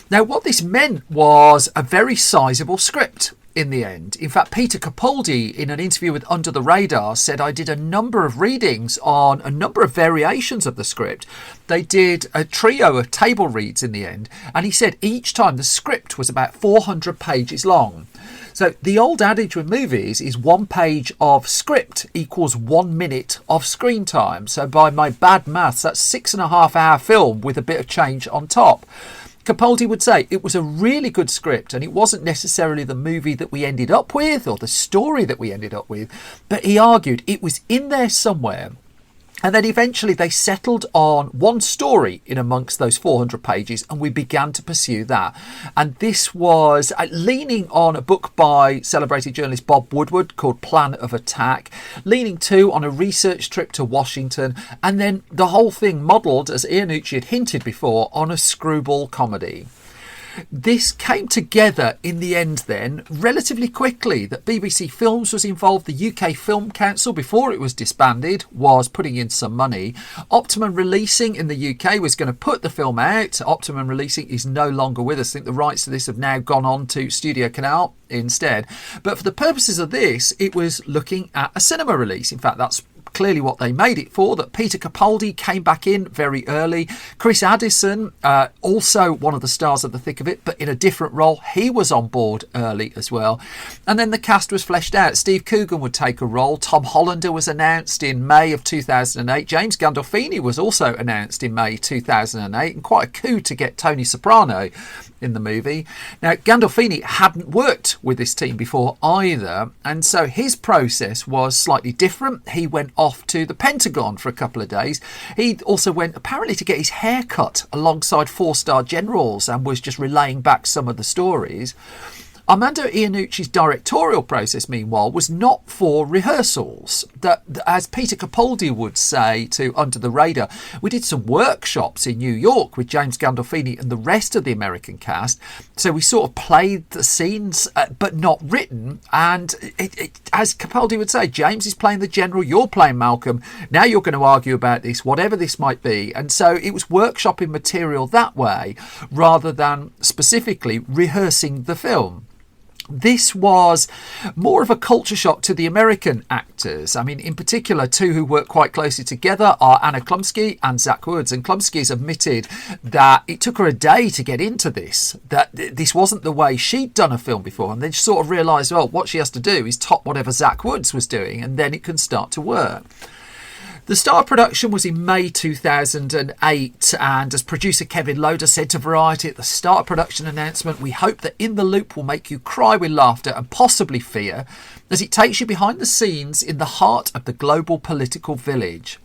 Now, what this meant was a very sizable script in the end. In fact, Peter Capaldi, in an interview with Under the Radar, said, I did a number of readings on a number of variations of the script. They did a trio of table reads in the end, and he said each time the script was about 400 pages long. So the old adage with movies is 1 page of script equals 1 minute of screen time. So by my bad maths, that's 6.5 hour film with a bit of change on top. Capaldi would say it was a really good script, and it wasn't necessarily the movie that we ended up with or the story that we ended up with, but he argued it was in there somewhere. And then eventually they settled on one story in amongst those 400 pages, and we began to pursue that. And this was leaning on a book by celebrated journalist Bob Woodward called Plan of Attack, leaning too on a research trip to Washington, and then the whole thing modelled, as Iannucci had hinted before, on a screwball comedy. This came together in the end then relatively quickly, that BBC Films was involved. The UK Film Council, before it was disbanded, was putting in some money. Optimum Releasing in the UK was going to put the film out. Optimum Releasing is no longer with us. I think the rights to this have now gone on to Studio Canal instead. But for the purposes of this, it was looking at a cinema release. In fact, that's clearly what they made it for. That Peter Capaldi came back in very early. Chris Addison, also one of the stars of The Thick of It, but in a different role, he was on board early as well. And then the cast was fleshed out. Steve Coogan would take a role. Tom Hollander was announced in May of 2008. James Gandolfini was also announced in May 2008, and quite a coup to get Tony Soprano in the movie. Now, Gandolfini hadn't worked with this team before either, and so his process was slightly different. He went off to the Pentagon for a couple of days. He also went apparently to get his hair cut alongside 4-star generals and was just relaying back some of the stories. Armando Iannucci's directorial process, meanwhile, was not for rehearsals. That, as Peter Capaldi would say to Under the Radar, we did some workshops in New York with James Gandolfini and the rest of the American cast. So we sort of played the scenes, but not written. And as Capaldi would say, James is playing the general, you're playing Malcolm. Now you're going to argue about this, whatever this might be. And so it was workshopping material that way, rather than specifically rehearsing the film. This was more of a culture shock to the American actors. I mean, in particular, two who work quite closely together are Anna Klumsky and Zach Woods. And Klumsky's admitted that it took her a day to get into this, that this wasn't the way she'd done a film before. And then she sort of realised, well, what she has to do is top whatever Zach Woods was doing, and then it can start to work. The start of production was in May 2008, and as producer Kevin Loder said to Variety at the start of production announcement, we hope that In the Loop will make you cry with laughter and possibly fear as it takes you behind the scenes in the heart of the global political village.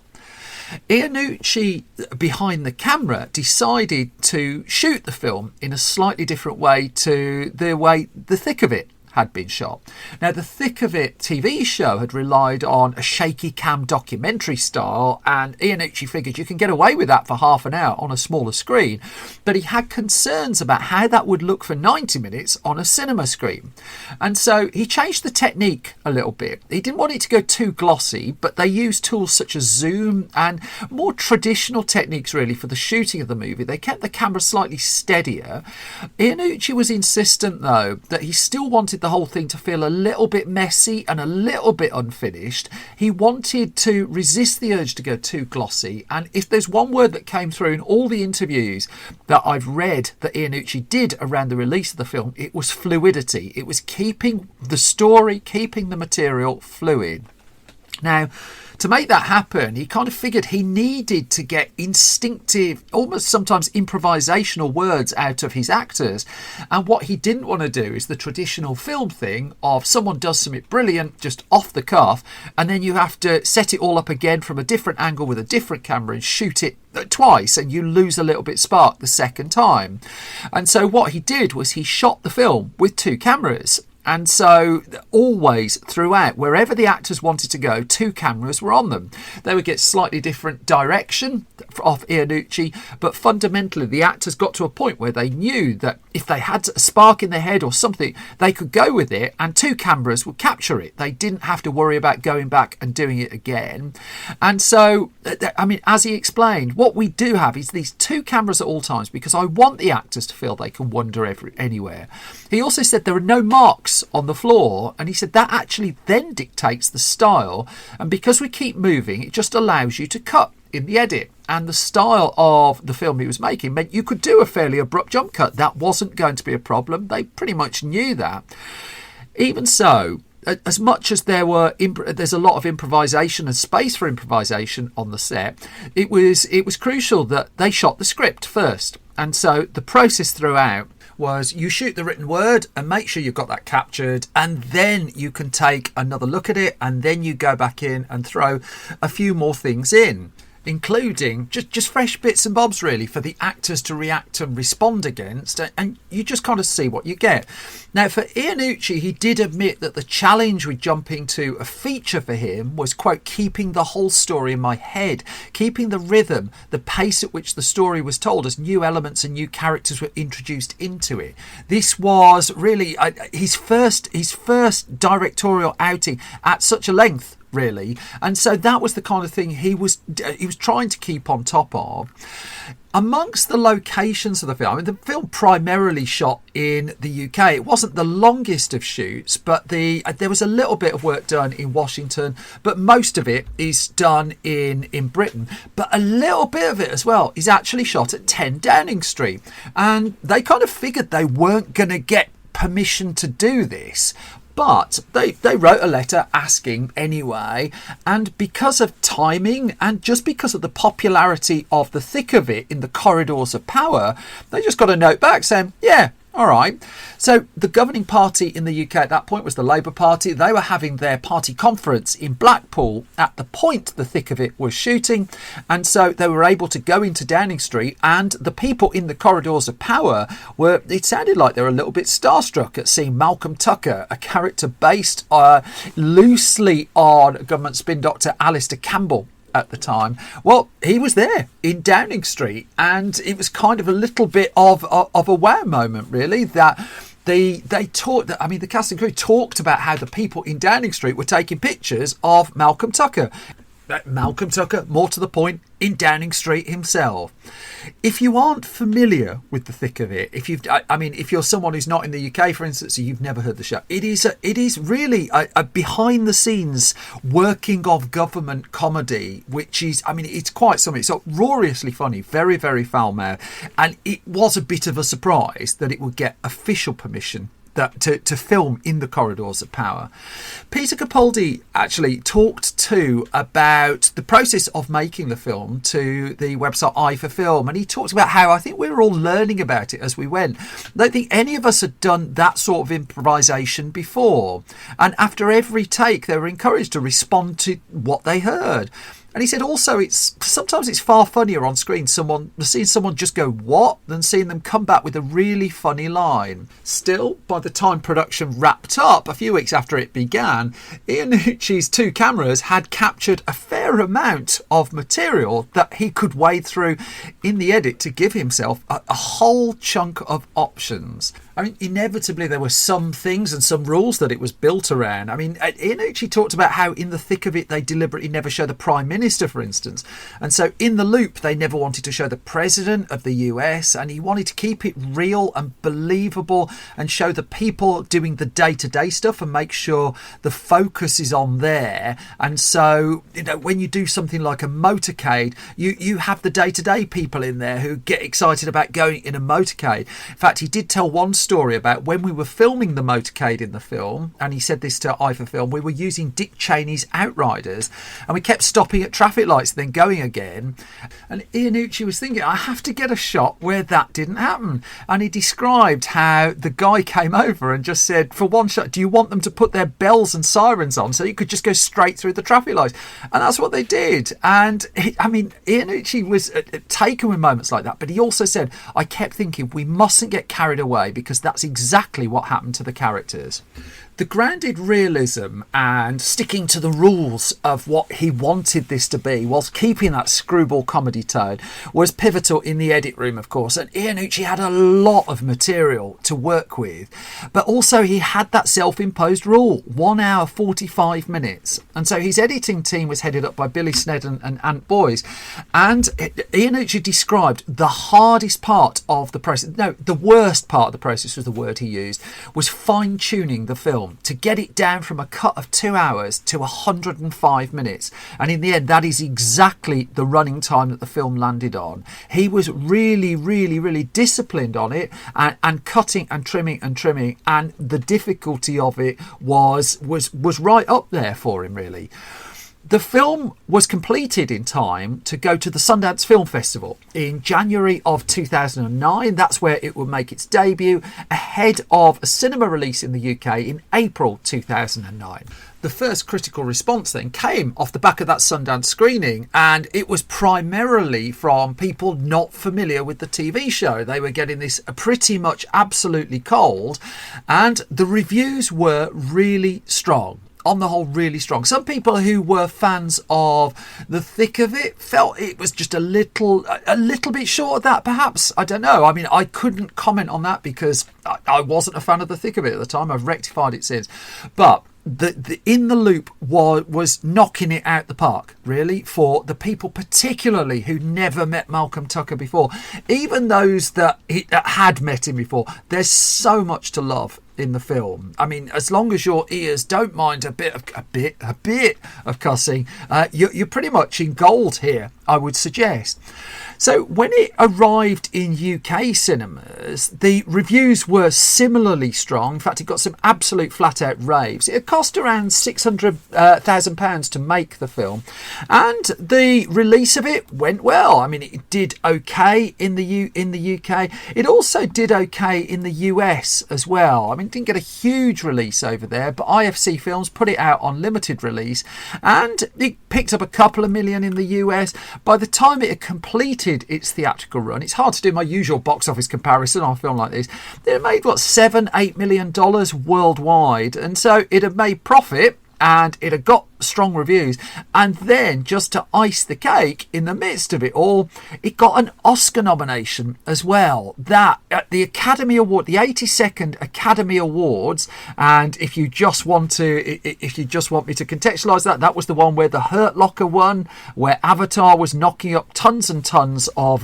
Iannucci, behind the camera, decided to shoot the film in a slightly different way to the way The Thick of It had been shot. Now, the Thick of It TV show had relied on a shaky cam documentary style, and Iannucci figured you can get away with that for half an hour on a smaller screen, but he had concerns about how that would look for 90 minutes on a cinema screen. And so he changed the technique a little bit. He didn't want it to go too glossy, but they used tools such as zoom and more traditional techniques really for the shooting of the movie. They kept the camera slightly steadier. Iannucci was insistent though that he still wanted the whole thing to feel a little bit messy and a little bit unfinished. He wanted to resist the urge to go too glossy, and if there's one word that came through in all the interviews that I've read that Iannucci did around the release of the film, it was fluidity. It was keeping the story, keeping the material fluid. Now, to make that happen, he kind of figured he needed to get instinctive, almost sometimes improvisational words out of his actors. And what he didn't want to do is the traditional film thing of someone does something brilliant just off the cuff, and then you have to set it all up again from a different angle with a different camera and shoot it twice, and you lose a little bit spark the second time. And so what he did was he shot the film with 2 cameras. And so always throughout, wherever the actors wanted to go, 2 cameras were on them. They would get slightly different direction of Iannucci, but fundamentally the actors got to a point where they knew that if they had a spark in their head or something, they could go with it and 2 cameras would capture it. They didn't have to worry about going back and doing it again. And so, I mean, as he explained, what we do have is these 2 cameras at all times because I want the actors to feel they can wander anywhere. He also said there are no marks on the floor, and he said that actually then dictates the style, and because we keep moving it just allows you to cut in the edit. And the style of the film he was making meant you could do a fairly abrupt jump cut. That wasn't going to be a problem. They pretty much knew that. Even so, as much as there's a lot of improvisation and space for improvisation on the set, it was crucial that they shot the script first. And so the process throughout was you shoot the written word and make sure you've got that captured, and then you can take another look at it, and then you go back in and throw a few more things in, including just fresh bits and bobs really for the actors to react and respond against, and you just kind of see what you get. Now, for Iannucci, he did admit that the challenge with jumping to a feature for him was, quote, keeping the whole story in my head, keeping the rhythm, the pace at which the story was told as new elements and new characters were introduced into it. This was really his first directorial outing at such a length, really, and so that was the kind of thing he was trying to keep on top of. Amongst the locations of the film, I mean, the film primarily shot in the UK. It wasn't the longest of shoots, but there was a little bit of work done in Washington, but most of it is done in Britain. But a little bit of it as well is actually shot at 10 Downing Street, and they kind of figured they weren't going to get permission to do this. But they wrote a letter asking anyway, and because of timing and just because of the popularity of The Thick of It in the corridors of power, they just got a note back saying, yeah, all right. So the governing party in the UK at that point was the Labour Party. They were having their party conference in Blackpool at the point The Thick of It was shooting. And so they were able to go into Downing Street, and the people in the corridors of power it sounded like they were a little bit starstruck at seeing Malcolm Tucker, a character based loosely on government spin doctor Alistair Campbell at the time. Well, he was there in Downing Street, and it was kind of a little bit of a wow moment, really, that they talked. I mean, the cast and crew talked about how the people in Downing Street were taking pictures of Malcolm Tucker. Malcolm Tucker, more to the point, in Downing Street himself. If you aren't familiar with The Thick of It, if you're someone who's not in the UK, for instance, you've never heard the show, it is really a behind the scenes working of government comedy, which is, I mean, it's quite something. It's uproariously funny, very, very foul-mouthed, and it was a bit of a surprise that it would get official permission to film in the corridors of power. Peter Capaldi actually talked too about the process of making the film to the website i4Film, and he talked about how I think we were all learning about it as we went. I don't think any of us had done that sort of improvisation before, and after every take they were encouraged to respond to what they heard. And he said also sometimes it's far funnier on screen seeing someone just go what than seeing them come back with a really funny line. Still, by the time production wrapped up a few weeks after it began, Iannucci's 2 cameras had captured a fair amount of material that he could wade through in the edit to give himself a whole chunk of options. I mean, inevitably there were some things and some rules that it was built around. I mean, Iannucci talked about how in the thick of it they deliberately never show the Prime Minister, for instance. And so in the loop they never wanted to show the President of the US, and he wanted to keep it real and believable and show the people doing the day-to-day stuff and make sure the focus is on there. And so, you know, when you do something like a motorcade, you have the day-to-day people in there who get excited about going in a motorcade. In fact, he did tell one story about when we were filming the motorcade in the film, and he said this to iFor Film, we were using Dick Cheney's Outriders and we kept stopping at traffic lights then going again, and Iannucci was thinking, I have to get a shot where that didn't happen. And he described how the guy came over and just said, for one shot, do you want them to put their bells and sirens on so you could just go straight through the traffic lights? And that's what they did. And Iannucci was taken with moments like that, but he also said, I kept thinking we mustn't get carried away because that's exactly what happened to the characters. The grounded realism and sticking to the rules of what he wanted this to be, whilst keeping that screwball comedy tone, was pivotal in the edit room, of course. And Iannucci had a lot of material to work with, but also he had that self-imposed rule, 1 hour 45 minutes. And so his editing team was headed up by Billy Snedden and Ant Boys. And Iannucci described the hardest part of the process, no, the worst part of the process was the word he used, was fine-tuning the film to get it down from a cut of 2 hours to 105 minutes. And in the end, that is exactly the running time that the film landed on. He was really, really, really disciplined on it and cutting and trimming. And the difficulty of it was right up there for him, really. The film was completed in time to go to the Sundance Film Festival in January of 2009. That's where it would make its debut, ahead of a cinema release in the UK in April 2009. The first critical response then came off the back of that Sundance screening, and it was primarily from people not familiar with the TV show. They were getting this pretty much absolutely cold, and the reviews were really strong. On the whole, really strong. Some people who were fans of the thick of it felt it was just a little bit short of that, perhaps. I don't know. I mean, I couldn't comment on that because I wasn't a fan of the thick of it at the time. I've rectified it since. But the In the Loop was knocking it out the park, really, for the people particularly who never met Malcolm Tucker before. Even those that had met him before, there's so much to love in the film. I mean, as long as your ears don't mind a bit of cussing, you're pretty much in gold here, I would suggest. So when it arrived in UK cinemas, the reviews were similarly strong. In fact, it got some absolute flat-out raves. It cost around £600,000 to make the film, and the release of it went well. I mean, it did okay in the UK. It also did okay in the US as well. I mean, it didn't get a huge release over there, but IFC Films put it out on limited release, and it picked up a couple of million in the US. By the time it had completed its theatrical run, it's hard to do my usual box office comparison on a film like this, it made $7-8 million worldwide, and so it had made profit and it had got strong reviews. And then, just to ice the cake, in the midst of it all, it got an Oscar nomination as well. That at the Academy Award, the 82nd Academy Awards, and if you just want me to contextualise that was the one where The Hurt Locker won, where Avatar was knocking up tons and tons of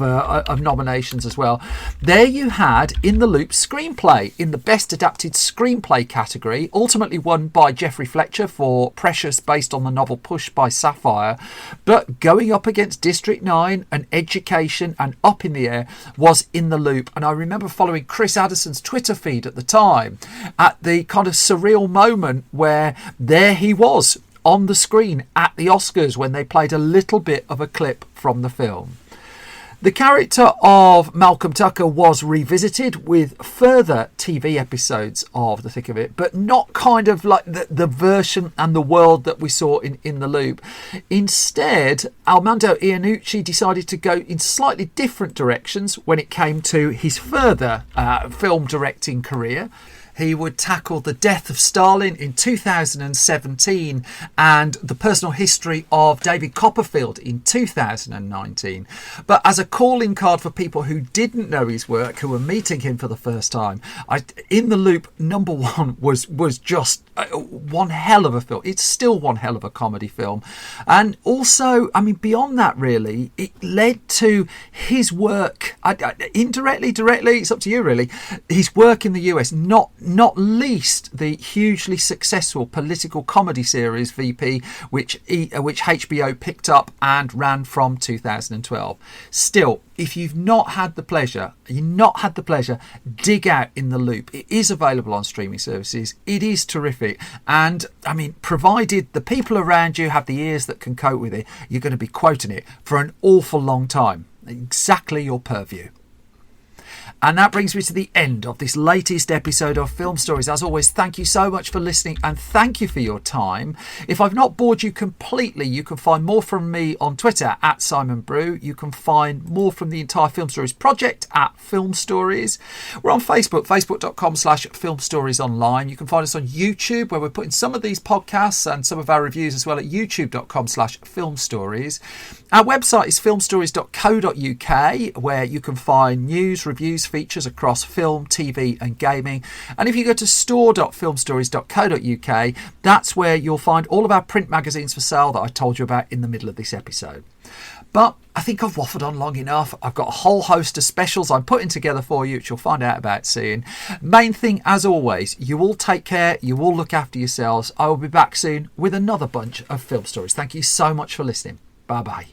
nominations as well. There you had In the Loop screenplay in the Best Adapted Screenplay category, ultimately won by Jeffrey Fletcher for Precious, based on the novel Push by Sapphire, but going up against District 9 and Education and Up in the Air was In the Loop. And I remember following Chris Addison's Twitter feed at the time at the kind of surreal moment where there he was on the screen at the Oscars when they played a little bit of a clip from the film. The character of Malcolm Tucker was revisited with further TV episodes of The Thick of It, but not kind of like the version and the world that we saw in The Loop. Instead, Armando Iannucci decided to go in slightly different directions when it came to his further film directing career. He would tackle the death of Stalin in 2017 and the personal history of David Copperfield in 2019. But as a calling card for people who didn't know his work, who were meeting him for the first time, In the Loop #1 was just one hell of a film. It's still one hell of a comedy film. And also, I mean, beyond that, really, it led to his work, indirectly, directly, it's up to you, really, his work in the US, not least the hugely successful political comedy series VP, which HBO picked up and ran from 2012. Still, if you've not had the pleasure, dig out In the Loop. It is available on streaming services. It is terrific. And, I mean, provided the people around you have the ears that can cope with it, you're going to be quoting it for an awful long time. Exactly your purview. And that brings me to the end of this latest episode of Film Stories. As always, thank you so much for listening and thank you for your time. If I've not bored you completely, you can find more from me on Twitter at Simon Brew. You can find more from the entire Film Stories project at Film Stories. We're on Facebook, facebook.com/Film Stories Online. You can find us on YouTube, where we're putting some of these podcasts and some of our reviews as well at youtube.com/Film Stories. Our website is filmstories.co.uk, where you can find news, reviews, features across film, TV and gaming. And if you go to store.filmstories.co.uk, that's where you'll find all of our print magazines for sale that I told you about in the middle of this episode. But I think I've waffled on long enough. I've got a whole host of specials I'm putting together for you, which you'll find out about soon. Main thing, as always, you all take care. You all look after yourselves. I will be back soon with another bunch of Film Stories. Thank you so much for listening. Bye-bye.